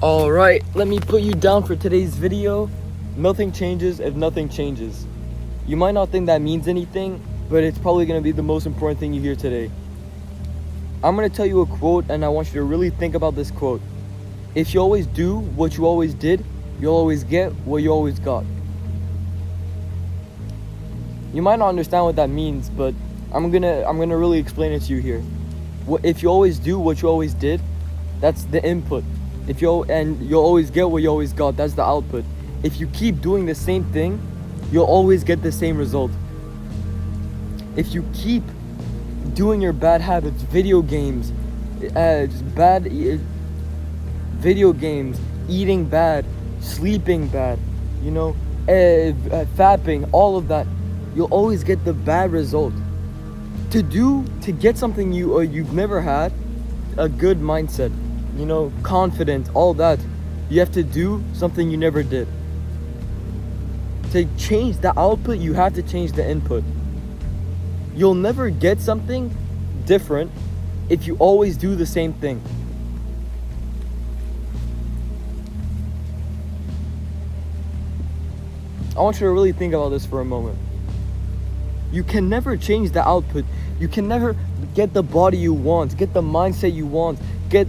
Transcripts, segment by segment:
Alright, let me put you down for today's video. Nothing changes if nothing changes. You might not think that means anything, but it's probably going to be the most important thing you hear today. I'm going to tell you a quote, and I want you to really think about this quote. If you always do what you always did, you'll always get what you always got. You might not understand what that means, but I'm gonna really explain it to you here. If you always do what you always did, that's the input. You'll always get what you always got, that's the output. If you keep doing the same thing, you'll always get the same result. If you keep doing your bad habits, video games, eating bad, sleeping bad, fapping, all of that, you'll always get the bad result. To get something you've never had, a good mindset, confident, all that, you have to do something you never did. To change the output, you have to change the input. You'll never get something different if you always do the same thing. I want you to really think about this for a moment. You can never change the output. You can never get the body you want, get the mindset you want, get,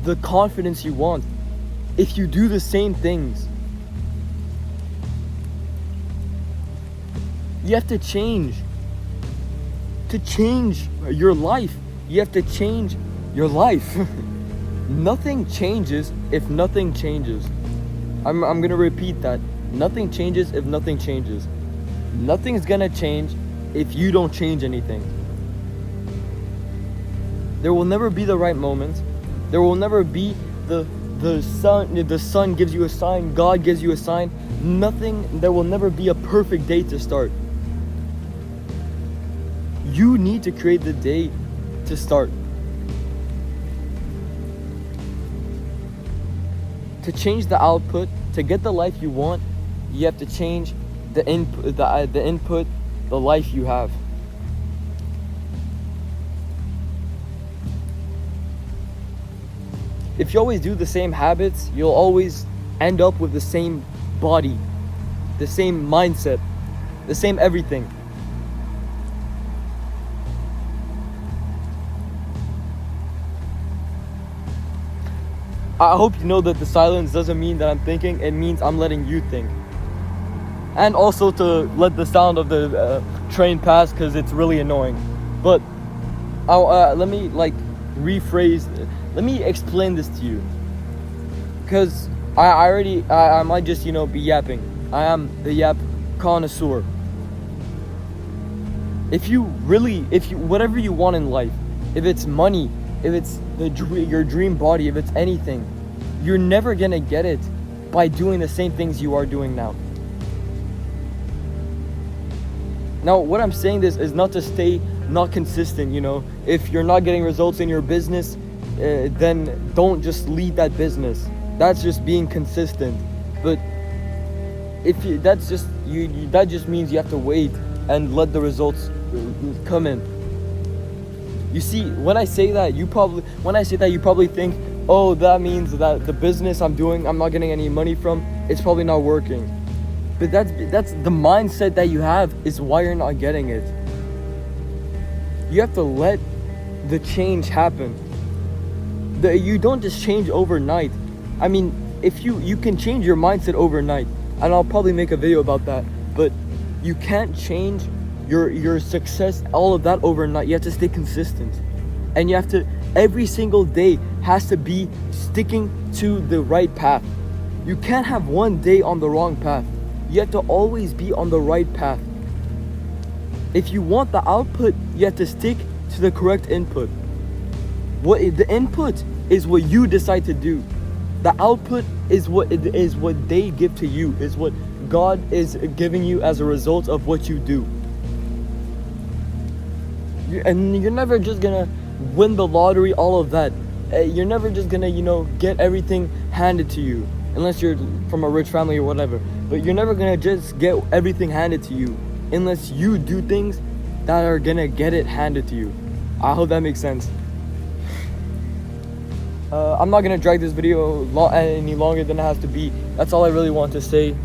the confidence you want if you do the same things. You have to change. To change your life, you have to change your life. Nothing changes if nothing changes. I'm gonna repeat that. Nothing changes if nothing changes. Nothing's gonna change if you don't change anything. There will never be the right moment. There will never be the sun gives you a sign, God gives you a sign. There will never be a perfect day to start. You need to create the day to start. To change the output, to get the life you want, you have to change the input, the life you have. If you always do the same habits, you'll always end up with the same body, the same mindset, the same everything. I hope you know that the silence doesn't mean that I'm thinking, it means I'm letting you think. And also to let the sound of the train pass, because it's really annoying. But let me rephrase, let me explain this to you. Because I might just, be yapping. I am the yap connoisseur. Whatever you want in life, if it's money, if it's your dream body, if it's anything, you're never gonna get it by doing the same things you are doing now. Now, what I'm saying this is not to stay not consistent, If you're not getting results in your business, then don't just leave that business. That's just being consistent. But that just means you have to wait and let the results come in. You see, when I say that, you probably think, oh, that means that the business I'm doing, I'm not getting any money from, it's probably not working. But that's the mindset that you have is why you're not getting it. You have to let the change happen. You don't just change overnight. I mean, if you can change your mindset overnight, and I'll probably make a video about that, but you can't change your success, all of that overnight. You have to stay consistent. And you have to, every single day has to be sticking to the right path. You can't have one day on the wrong path. You have to always be on the right path. If you want the output, you have to stick to the correct input. The input is what you decide to do. The output is what they give to you, is what God is giving you as a result of what you do. And you're never just gonna win the lottery, all of that. You're never just gonna, get everything handed to you, unless you're from a rich family or whatever. But you're never gonna just get everything handed to you unless you do things that are gonna get it handed to you. I hope that makes sense. I'm not gonna drag this video any longer than it has to be. That's all I really want to say.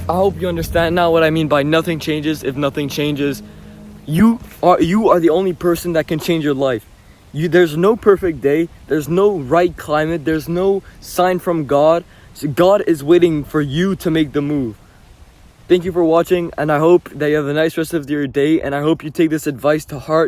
I hope you understand now what I mean by nothing changes if nothing changes. You are the only person that can change your life. There's no perfect day. There's no right climate. There's no sign from God. So God is waiting for you to make the move. Thank you for watching, and I hope that you have a nice rest of your day, and I hope you take this advice to heart.